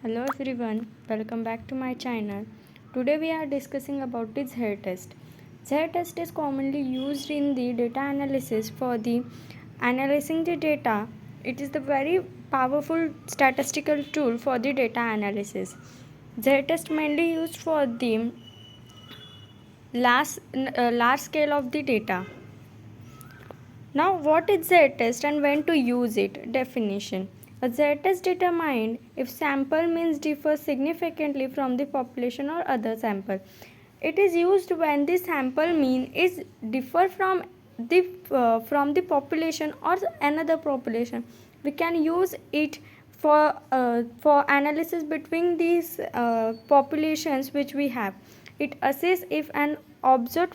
Hello everyone, welcome back to my channel. Today we are discussing about the Z test. Z test is commonly used in the data analysis for the analyzing the data. It is the very powerful statistical tool for the data analysis. Z test mainly used for the large scale of the data. Now, what is Z-test and when to use it? Definition. A Z-test determined if sample means differ significantly from the population or other sample. It is used when the sample mean is differ from the population or another population. We can use it for analysis between these populations which we have. It assesses if an observed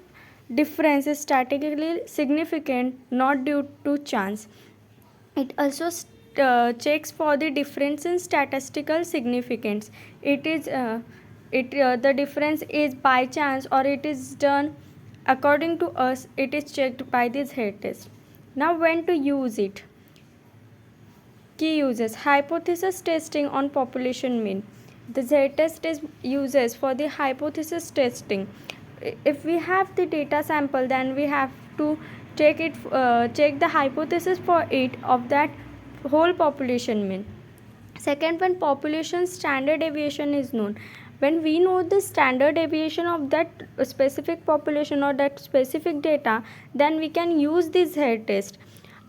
difference is statistically significant, not due to chance. It also checks for the difference in statistical significance. The difference is by chance or it is done according to us. It is checked by this Z test. Now, when to use it? Key uses: hypothesis testing on population mean. The Z test is uses for the hypothesis testing. If we have the data sample, then we have to check the hypothesis for it of that whole population mean. Second one, population standard deviation is known. When we know the standard deviation of that specific population or that specific data, then we can use this Z test,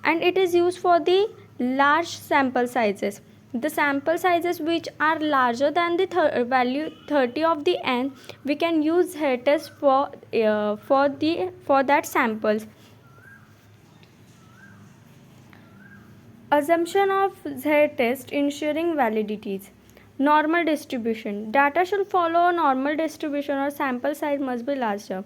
and it is used for the large sample sizes. The sample sizes which are larger than the value 30 of the n, we can use Z test for that samples. Assumption of Z test ensuring validities. Normal distribution. Data should follow a normal distribution or sample size must be larger.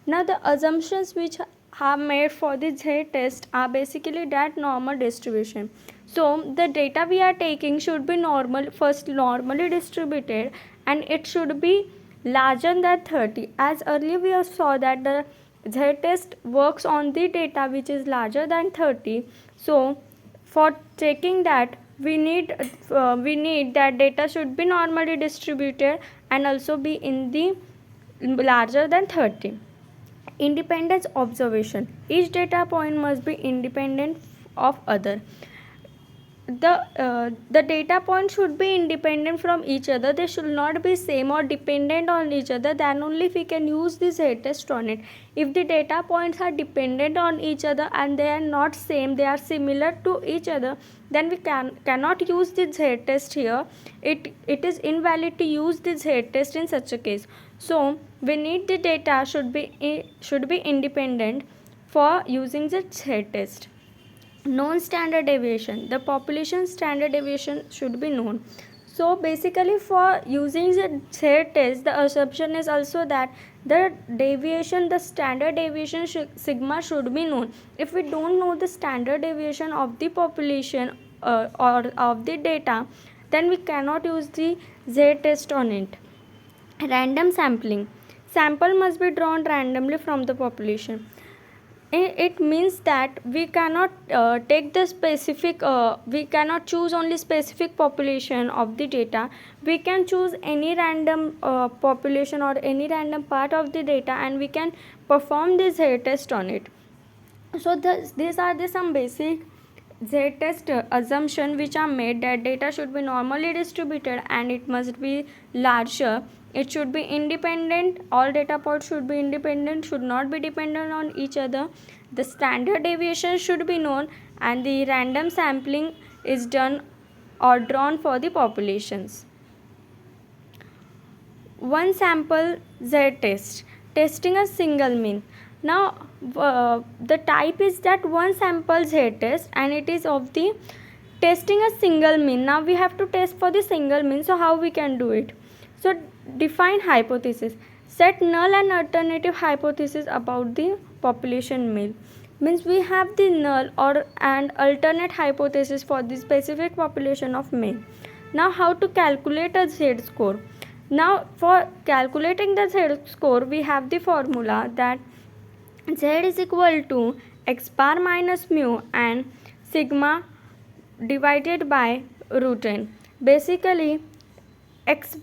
Now the assumptions which are made for the Z test are basically that normal distribution. So the data we are taking should be normally distributed, and it should be larger than 30. As earlier we saw that the Z test works on the data which is larger than 30. So for checking that, we need that data should be normally distributed and also be in the larger than 30. Independence observation. Each data point must be independent of other. The data points should be independent from each other. They should not be same or dependent on each other. Then only we can use this Z test on it. If the data points are dependent on each other and they are not same, they are similar to each other, then we cannot use the Z test here. It is invalid to use the Z test in such a case. So we need the data should be independent for using the Z test. Known standard deviation. The population standard deviation should be known. So basically for using the Z test, the assumption is also that the standard deviation sigma should be known. If we don't know the standard deviation of the population or of the data, then we cannot use the Z test on it. Random sampling. Sample must be drawn randomly from the population. It means that we cannot we cannot choose only specific population of the data. We can choose any random population or any random part of the data, and we can perform this Z test on it. So these are some basic Z test assumption which are made, that data should be normally distributed and it must be larger. It should be independent. All data points should be independent, should not be dependent on each other. The standard deviation should be known, and the random sampling is done or drawn for the populations. One sample Z test. Testing a single mean. Now the type is that one sample Z test, and it is of the testing a single mean. Now we have to test for the single mean. So how we can do it? So define hypothesis. Set null and alternative hypothesis about the population mean. Means we have the null or and alternate hypothesis for the specific population of male. Now how to calculate a Z score? Now for calculating the Z score, we have the formula that Z is equal to x bar minus mu and sigma divided by root n. Basically X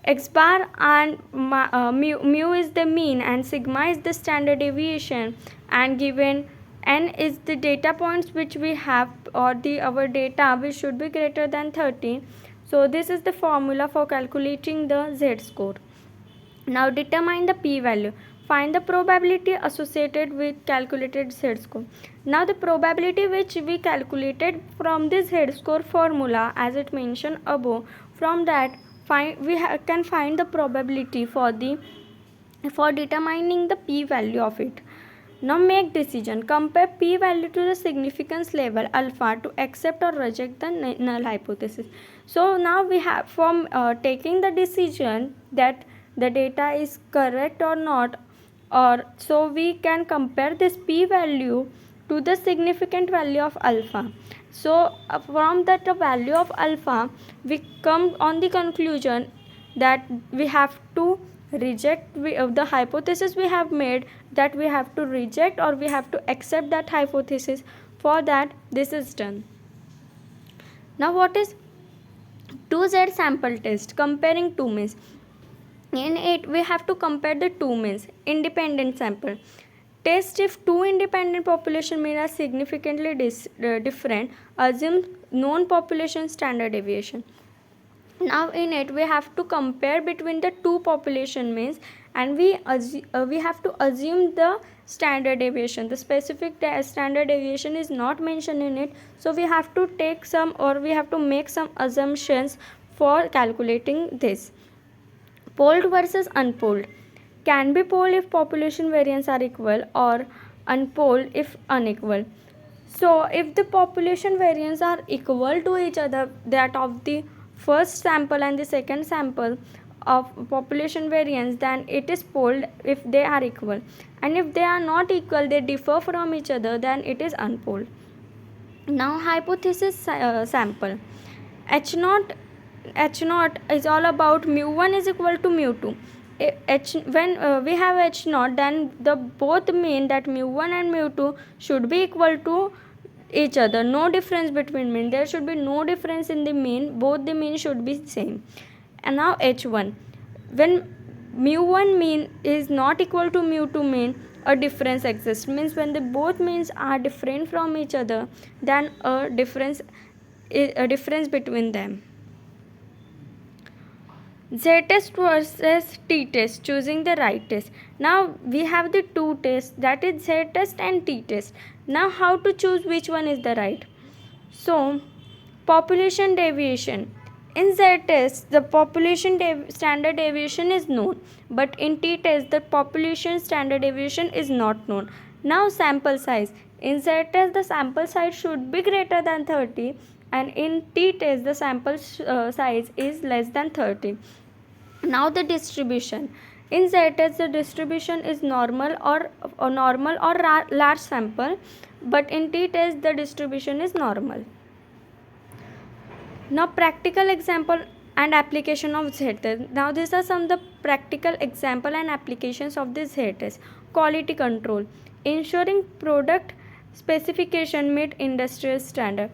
x bar and mu is the mean and sigma is the standard deviation, and given n is the data points which we have, or the our data which should be greater than 30. So this is the formula for calculating the z score. Now determine the p-value. Find the probability associated with calculated z-score. Now the probability which we calculated from this z-score formula, as it mentioned above, from that can find the probability for determining the p-value of it. Now make decision. Compare p-value to the significance level alpha to accept or reject the null hypothesis. So now we have, from taking the decision that the data is correct or not, or so we can compare this p-value to the significant value of alpha. So from that value of alpha we come on the conclusion that we have to reject the hypothesis we have made, that we have to reject or we have to accept that hypothesis. For that this is done. Now what is 2z sample test? Comparing two means. In it we have to compare the two means. Independent sample test: if two independent population mean are significantly different, assume known population standard deviation. Now in it we have to compare between the two population means, and we have to assume the standard deviation. The specific standard deviation is not mentioned in it, so we have to take some, or we have to make some assumptions for calculating this. Polled versus unpolled. Can be polled if population variance are equal, or unpolled if unequal. So if the population variance are equal to each other, that of the first sample and the second sample of population variance, then it is polled if they are equal, and if they are not equal, they differ from each other, then it is unpolled. Now hypothesis sample. H0 is all about mu1 is equal to mu2. When we have H0, then the both mean that mu1 and mu2 should be equal to each other. No difference between mean. There should be no difference in the mean. Both the mean should be same. And now H1. When mu1 mean is not equal to mu2 mean, a difference exists. Means when the both means are different from each other, then a difference between them. Z-test versus t-test, choosing the right test. Now we have the two tests, that is Z-test and t-test. Now how to choose which one is the right? So population deviation. In Z-test the population standard deviation is known, but in t-test the population standard deviation is not known. Now sample size. In Z-test the sample size should be greater than 30, and in t-test the sample size is less than 30. Now the distribution. In Z-test the distribution is normal or large sample, but in t-test the distribution is normal. Now practical example and application of Z-test. Now these are some of the practical example and applications of this Z-test. Quality control. Ensuring product specification meet industrial standard.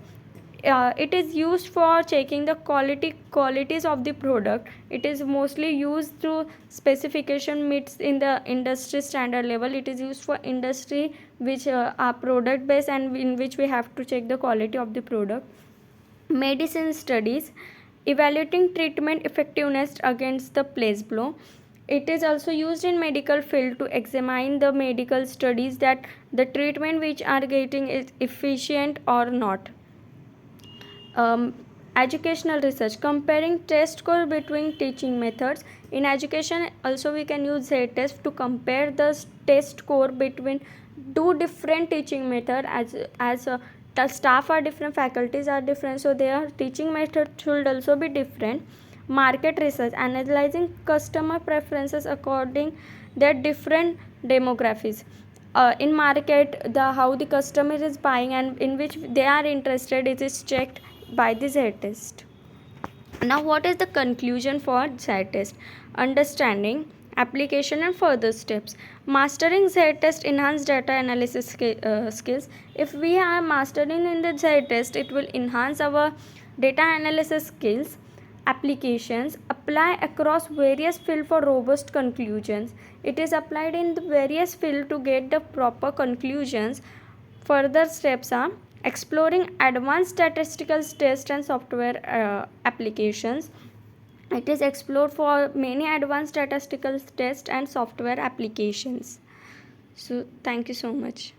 It is used for checking the qualities of the product. It is mostly used to specification meets in the industry standard level. It is used for industry which are product based and in which we have to check the quality of the product. Medicine studies, evaluating treatment effectiveness against the placebo. It is also used in medical field to examine the medical studies that the treatment which are getting is efficient or not. Educational research, comparing test score between teaching methods. In education also we can use Z-test to compare the test score between two different teaching method, as the staff are different, faculties are different, so their teaching method should also be different. Market research, analyzing customer preferences according their different demographics. In market, how the customer is buying and in which they are interested, it is checked by the Z-test. Now what is the conclusion for Z-test? Understanding, application and further steps. Mastering Z-test enhance data analysis skills. If we are mastering in the Z-test, it will enhance our data analysis skills. applications apply across various fields for robust conclusions. It is applied in the various fields to get the proper conclusions. Further steps are exploring advanced statistical tests and software applications. It is explored for many advanced statistical tests and software applications. So thank you so much.